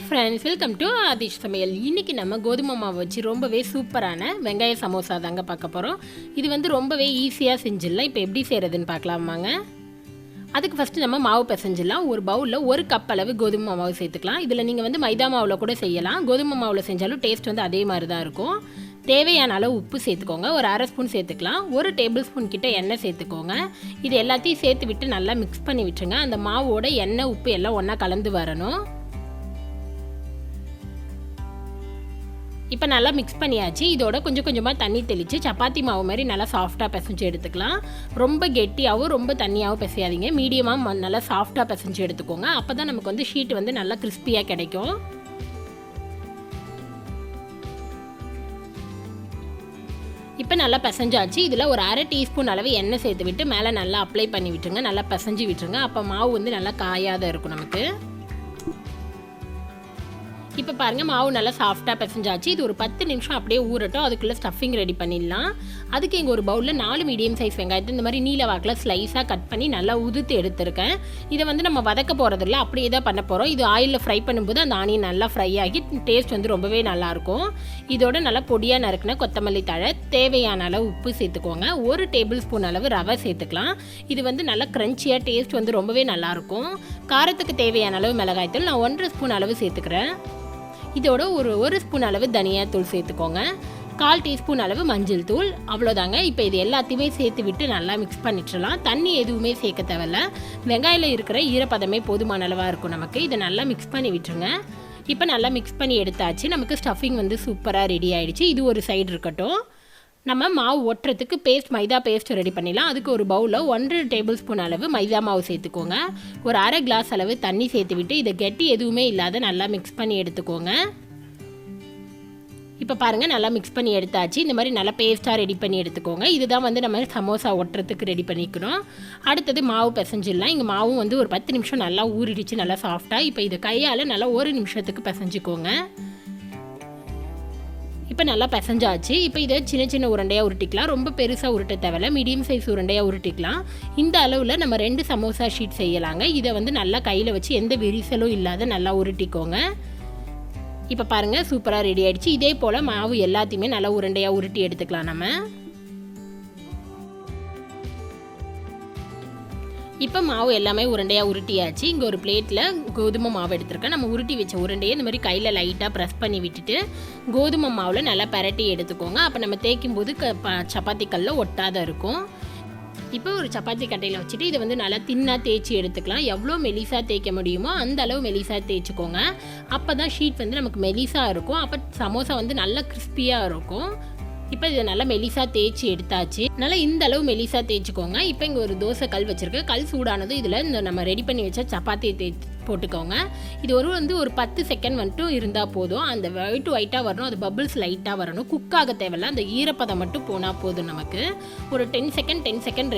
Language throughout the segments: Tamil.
ஃப்ரெண்ட்ஸ், வெல்கம் டு ஆதிஷ் சமையல். இன்றைக்கி நம்ம கோதுமை மாவு வச்சு ரொம்பவே சூப்பரான வெங்காய சமோசா தாங்க பார்க்க போகிறோம். இது வந்து ரொம்பவே ஈஸியாக செஞ்சிடலாம். இப்போ எப்படி செய்கிறதுன்னு பார்க்கலாமாங்க. அதுக்கு ஃபஸ்ட்டு நம்ம மாவு பிசைஞ்சிடலாம். ஒரு பவுலில் 1 கப் அளவு கோதுமை மாவு சேர்த்துக்கலாம். இதில் நீங்கள் வந்து மைதா மாவில் கூட செய்யலாம். கோதுமை மாவில் செஞ்சாலும் டேஸ்ட் வந்து அதே மாதிரி தான் இருக்கும். தேவையான அளவு உப்பு சேர்த்துக்கோங்க. ஒரு அரை ஸ்பூன் சேர்த்துக்கலாம். 1 டேபிள் ஸ்பூன் கிட்ட எண்ணெய் சேர்த்துக்கோங்க. இது எல்லாத்தையும் சேர்த்து விட்டு நல்லா மிக்ஸ் பண்ணி விட்டுருங்க. அந்த மாவோட எண்ணெய் உப்பு எல்லாம் ஒன்றா கலந்து வரணும். இப்போ நல்லா மிக்ஸ் பண்ணியாச்சு. இதோட கொஞ்சம் கொஞ்சமாக தண்ணி தெளித்து சப்பாத்தி மாவு மாதிரி நல்லா சாஃப்டாக பிசைஞ்சு எடுத்துக்கலாம். ரொம்ப கெட்டியாகவும் ரொம்ப தண்ணியாகவும் பிசையாதீங்க. மீடியமாக நல்லா சாஃப்டாக பிசைஞ்சு எடுத்துக்கோங்க. அப்போ தான் நமக்கு வந்து ஷீட் வந்து நல்லா கிறிஸ்பியாக கிடைக்கும். இப்போ நல்லா பிசைஞ்சாச்சு. இதில் ஒரு அரை டீஸ்பூன் அளவு எண்ணெய் சேர்த்து விட்டு மேலே நல்லா அப்ளை பண்ணி விட்டுருங்க. நல்லா பிசைஞ்சு விட்டுருங்க. அப்போ மாவு வந்து நல்லா காயாத இருக்கும் நமக்கு. இப்போ பாருங்கள், மாவு நல்லா சாஃப்டாக பிசைஞ்சாச்சு. இது ஒரு 10 நிமிஷம் அப்படியே ஊறட்டும். அதுக்குள்ளே ஸ்டஃபிங் ரெடி பண்ணிடலாம். அதுக்கு இங்கே ஒரு பவுலில் 4 மீடியம் சைஸ் வெங்காயத்தை இந்த மாதிரி நீல வாக்கில் ஸ்லைஸாக கட் பண்ணி நல்லா உதுத்து எடுத்துருக்கேன். இதை வந்து நம்ம வதக்க போகிறதில்ல, அப்படியே தான் பண்ண போகிறோம். இது ஆயிலில் ஃப்ரை பண்ணும்போது அந்த ஆனியன் நல்லா ஃப்ரை ஆகி டேஸ்ட் வந்து ரொம்பவே நல்லாயிருக்கும். இதோட நல்லா பொடியாக நறுக்கின கொத்தமல்லி தழை, தேவையான அளவு உப்பு சேர்த்துக்கோங்க. 1 டேபிள் ஸ்பூன் அளவு ரவை சேர்த்துக்கலாம். இது வந்து நல்லா க்ரன்ச்சியாக டேஸ்ட் வந்து ரொம்பவே நல்லாயிருக்கும். காரத்துக்கு தேவையான அளவு மிளகாய்த்தூள் நான் 1.5 ஸ்பூன் அளவு சேர்த்துக்கிறேன். இதோட ஒரு ஸ்பூன் அளவு தனியாத்தூள் சேர்த்துக்கோங்க. 1/4 டீஸ்பூன் அளவு மஞ்சள் தூள். அவ்வளோதாங்க. இப்போ இது எல்லாத்தையுமே சேர்த்து விட்டு நல்லா மிக்ஸ் பண்ணிட்டுலாம். தண்ணி எதுவுமே சேர்க்க தேவையில்ல. வெங்காயில் இருக்கிற ஈரப்பதமே போதுமான அளவாக இருக்கும் நமக்கு. இதை நல்லா மிக்ஸ் பண்ணி விட்டுருங்க. இப்போ நல்லா மிக்ஸ் பண்ணி எடுத்தாச்சு. நமக்கு ஸ்டஃபிங் வந்து சூப்பராக ரெடி ஆகிடுச்சு. இது ஒரு சைடு இருக்கட்டும். நம்ம மாவு ஒட்டுறதுக்கு மைதா பேஸ்ட் ரெடி பண்ணிடலாம். அதுக்கு ஒரு பவுலில் 1 டேபிள் ஸ்பூன் அளவு மைதா மாவு சேர்த்துக்கோங்க. ஒரு அரை கிளாஸ் அளவு தண்ணி சேர்த்து விட்டு இதை கெட்டி எதுவுமே இல்லாத நல்லா மிக்ஸ் பண்ணி எடுத்துக்கோங்க. இப்போ பாருங்கள், நல்லா மிக்ஸ் பண்ணி எடுத்தாச்சு. இந்த மாதிரி நல்லா பேஸ்ட்டாக ரெடி பண்ணி எடுத்துக்கோங்க. இதுதான் வந்து நம்ம சமோசா ஒட்டுறதுக்கு ரெடி பண்ணிக்கணும். அடுத்தது மாவு பிசைஞ்சிடலாம். இங்கே மாவும் வந்து ஒரு 10 நிமிஷம் நல்லா ஊறிடுச்சு, நல்லா சாஃப்டாக. இப்போ இதை கையால் நல்லா 1 நிமிஷத்துக்கு பிசைஞ்சிக்கோங்க. இப்போ நல்லா பிசைஞ்சாச்சு. இப்போ இதை சின்ன சின்ன உருண்டையாக உருட்டிக்கலாம். ரொம்ப பெருசாக உருட்ட தேவையில்ல, மீடியம் சைஸ் உருண்டையாக உருட்டிக்கலாம். இந்த அளவில் நம்ம 2 சமோசா ஷீட் செய்யலாங்க. இதை வந்து நல்லா கையில் வச்சு எந்த விரிசலும் இல்லாத நல்லா உருட்டிக்கோங்க. இப்போ பாருங்கள், சூப்பராக ரெடி ஆகிடுச்சு. இதே போல் மாவு எல்லாத்தையுமே நல்லா உருண்டையாக உருட்டி எடுத்துக்கலாம் நம்ம. இப்போ மாவு எல்லாமே உருண்டையாக உருட்டியாச்சு. இங்கே ஒரு பிளேட்டில் கோதுமை மாவு எடுத்துருக்கேன். நம்ம உருட்டி வச்ச உருண்டையை இந்த மாதிரி கையில் லைட்டாக ப்ரெஸ் பண்ணி விட்டுட்டு கோதுமை மாவில் நல்லா பரட்டி எடுத்துக்கோங்க. அப்போ நம்ம தேய்க்கும் போது சப்பாத்தி கல்லில் ஒட்டாத இருக்கும். இப்போ ஒரு சப்பாத்தி கட்டையில் வச்சுட்டு இதை வந்து நல்லா தின்னாக தேய்ச்சி எடுத்துக்கலாம். எவ்வளோ மெலிசாக தேய்க்க முடியுமோ அந்த அளவு மெலிசாக தேய்ச்சிக்கோங்க. அப்போ தான் ஷீட் வந்து நமக்கு மெலிசாக இருக்கும். அப்போ சமோசா வந்து நல்லா கிறிஸ்பியாக இருக்கும். இப்போ இதை நல்லா மெலிசாக தேய்ச்சி எடுத்தாச்சு. நல்லா இந்த அளவு மெலிசாக தேய்ச்சிக்கோங்க. இப்போ இங்கே ஒரு தோசை கல் வச்சுருக்கேன். கல் சூடானதும் இதில் இந்த நம்ம ரெடி பண்ணி வச்ச சப்பாத்தியை போட்டுக்கோங்க. இது ஒரு 10 செகண்ட் வந்துட்டு இருந்தால் போதும். அந்த ஒயிட்டாக வரணும், அது பபிள்ஸ் லைட்டாக வரணும். குக்காக தேவையில்ல, அந்த ஈரப்பதம் மட்டும் போனால் போதும் நமக்கு. ஒரு 10 செகண்ட்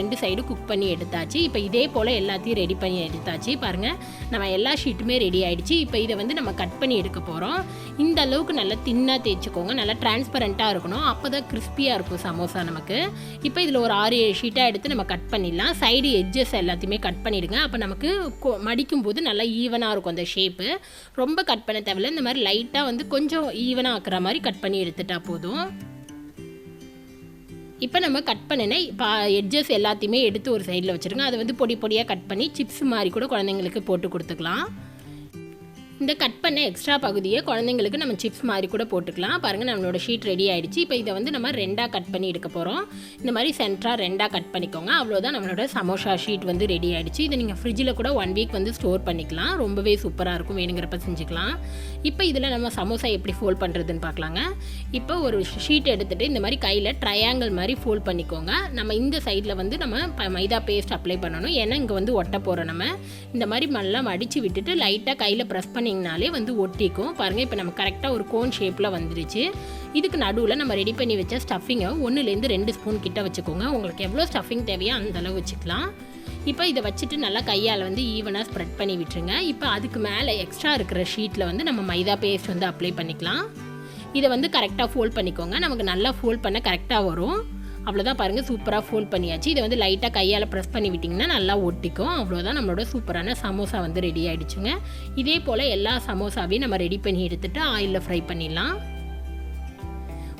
2 சைடு குக் பண்ணி எடுத்தாச்சு. இப்போ இதே போல் எல்லாத்தையும் ரெடி பண்ணி எடுத்தாச்சு. பாருங்கள், நம்ம எல்லா ஷீட்டுமே ரெடி ஆகிடுச்சு. இப்போ இதை வந்து நம்ம கட் பண்ணி எடுக்க போகிறோம். இந்த அளவுக்கு நல்லா தின்னாக தேய்ச்சிக்கோங்க. நல்லா டிரான்ஸ்பரண்ட்டாக இருக்கணும். அப்போ தான் கிறிஸ்பியாக இருக்கும் சமோசா நமக்கு. இப்போ இதில் ஒரு 6-7 ஷீட்டாக எடுத்து நம்ம கட் பண்ணிடலாம். சைடு எட்ஜஸ் எல்லாத்தையுமே கட் பண்ணிவிடுங்க. அப்போ நமக்கு மடிக்கும் போது நல்லா ஈவனாக இருக்கும் அந்த ஷேப்பு. ரொம்ப கட் பண்ண தேவையில்ல. இந்த மாதிரி லைட்டாக வந்து கொஞ்சம் ஈவனாக ஆக்குற மாதிரி கட் பண்ணி எடுத்துட்டா போதும். இப்போ நம்ம கட் பண்ணின எட்ஜஸ் எல்லாத்தையுமே எடுத்து ஒரு சைடில் வச்சுருங்க. அதை வந்து பொடி பொடியாக கட் பண்ணி சிப்ஸ் மாதிரி கூட குழந்தைங்களுக்கு போட்டு கொடுத்துக்கலாம். இந்த கட் பண்ண எக்ஸ்ட்ரா பகுதியை குழந்தைங்களுக்கு நம்ம சிப்ஸ் மாதிரி கூட போட்டுக்கலாம். பாருங்கள், நம்மளோட ஷீட் ரெடி ஆகிடுச்சு. இப்போ இதை வந்து நம்ம 2ஆக கட் பண்ணி எடுக்க போகிறோம். இந்த மாதிரி சென்டராக 2ஆக கட் பண்ணிக்கோங்க. அவ்வளோதான், நம்மளோட சமோசா ஷீட் வந்து ரெடி ஆகிடுச்சு. இதை நீங்கள் ஃப்ரிட்ஜில் கூட 1 வீக் வந்து ஸ்டோர் பண்ணிக்கலாம். ரொம்பவே சூப்பராக இருக்கும். வேணுங்கிறப்ப செஞ்சுக்கலாம். இப்போ இதில் நம்ம சமோசா எப்படி ஃபோல்ட் பண்ணுறதுன்னு பார்க்கலாங்க. இப்போ ஒரு ஷீட் எடுத்துகிட்டு இந்த மாதிரி கையில் ட்ரையாங்கிள் மாதிரி ஃபோல்ட் பண்ணிக்கோங்க. நம்ம இந்த சைடில் வந்து நம்ம மைதா பேஸ்ட் அப்ளை பண்ணணும். ஏன்னா இங்கே வந்து ஒட்ட போகிறோம். நம்ம இந்த மாதிரி நல்லா மடித்து விட்டுட்டு லைட்டாக கையில் ப்ரெஸ் பண்ணிங்கனாலே வந்து ஒட்டிக்கும். பாருங்கள், இப்போ நம்ம கரெக்டாக ஒரு கோன் ஷேப்பில் வந்துடுச்சு. இதுக்கு நடுவில் நம்ம ரெடி பண்ணி வச்ச ஸ்டஃபிங்கை 1லேருந்து 2 ஸ்பூன் கிட்ட வச்சுக்கோங்க. உங்களுக்கு எவ்வளோ ஸ்டஃபிங் தேவையோ அந்த அளவு வச்சுக்கலாம். இப்போ இதை வச்சுட்டு நல்லா கையால் வந்து ஈவனாக ஸ்ப்ரெட் பண்ணி விட்டுருங்க. இப்போ அதுக்கு மேலே எக்ஸ்ட்ரா இருக்கிற ஷீட்டில் வந்து நம்ம மைதா பேஸ்ட் வந்து அப்ளை பண்ணிக்கலாம். இதை வந்து கரெக்டாக ஃபோல்ட் பண்ணிக்கோங்க. நமக்கு நல்லா ஃபோல்ட் பண்ண கரெக்டாக வரும். அவ்வளோதான் பாருங்கள், சூப்பராக ஃபோல்ட் பண்ணியாச்சு. இதை வந்து லைட்டாக கையால் ப்ரெஸ் பண்ணி விட்டிங்கன்னா நல்லா ஒட்டிக்கும். அவ்வளோதான் நம்மளோட சூப்பரான சமோசா வந்து ரெடி ஆகிடுச்சுங்க. இதே போல் எல்லா சமோசாவையும் நம்ம ரெடி பண்ணி எடுத்துகிட்டு ஆயிலில் ஃப்ரை பண்ணிடலாம்.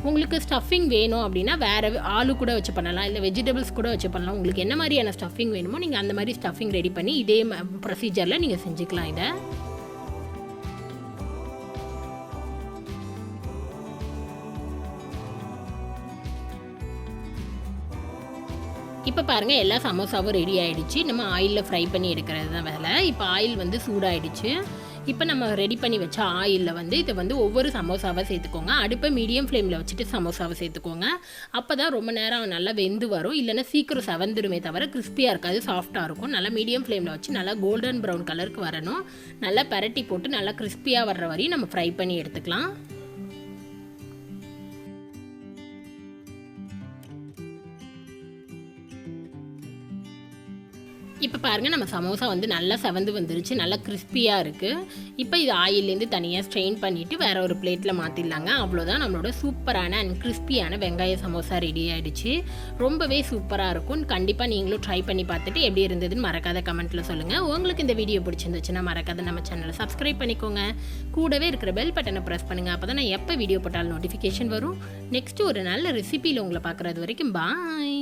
உங்களுக்கு ஸ்டஃபிங் வேணும் அப்படின்னா வேறு ஆலு கூட வச்சு பண்ணலாம், இல்லை வெஜிடபிள்ஸ் கூட வச்சு பண்ணலாம். உங்களுக்கு என்ன மாதிரியான ஸ்டஃபிங் வேணுமோ நீங்கள் அந்த மாதிரி ஸ்டஃபிங் ரெடி பண்ணி இதே ப்ரொசீஜரில் நீங்கள் செஞ்சுக்கலாம். இதை இப்போ பாருங்கள், எல்லா சமோசாவும் ரெடி ஆகிடுச்சு. நம்ம ஆயிலில் ஃப்ரை பண்ணி எடுக்கிறது தான் வேலை. இப்போ ஆயில் வந்து சூடாகிடுச்சு. இப்போ நம்ம ரெடி பண்ணி வச்ச ஆயிலில் வந்து இதை வந்து ஒவ்வொரு சமோசாவை சேர்த்துக்கோங்க. அடுப்பை மீடியம் ஃப்ளேமில் வச்சுட்டு சமோசாவை சேர்த்துக்கோங்க. அப்போ தான் ரொம்ப நேரம் நல்லா வெந்து வரும். இல்லைன்னா சீக்கிரம் செவந்துருமே தவிர கிறிஸ்பியாக இருக்காது, சாஃப்டாக இருக்கும். நல்லா மீடியம் ஃப்ளேமில் வச்சு நல்லா கோல்டன் ப்ரௌன் கலருக்கு வரணும். நல்லா பரட்டி போட்டு நல்லா கிறிஸ்பியாக வர்ற வரையும் நம்ம ஃப்ரை பண்ணி எடுத்துக்கலாம். இப்போ பாருங்கள், நம்ம சமோசா வந்து நல்லா செவந்து வந்துருச்சு, நல்லா கிறிஸ்பியாக இருக்குது. இப்போ இது ஆயிலேருந்து தனியாக ஸ்ட்ரெயின் பண்ணிவிட்டு வேறு ஒரு பிளேட்டில் மாற்றிடலாங்க. அவ்வளோதான் நம்மளோட சூப்பரான அண்ட் கிறிஸ்பியான வெங்காய சமோசா ரெடி ஆகிடுச்சு. ரொம்பவே சூப்பராக இருக்கும். கண்டிப்பாக நீங்களும் ட்ரை பண்ணி பார்த்துட்டு எப்படி இருந்ததுன்னு மறக்காத கமெண்ட்டில் சொல்லுங்கள். உங்களுக்கு இந்த வீடியோ பிடிச்சிருந்துச்சுன்னா மறக்காத நம்ம சேனலை சப்ஸ்கிரைப் பண்ணிக்கோங்க. கூடவே இருக்கிற பெல் பட்டனை ப்ரெஸ் பண்ணுங்கள். அப்போ தான் நான் எப்போ வீடியோ போட்டாலும் நோட்டிஃபிகேஷன் வரும். நெக்ஸ்ட்டு ஒரு நல்ல ரெசிபியில் உங்களை பார்க்குறது வரைக்கும் பாய்.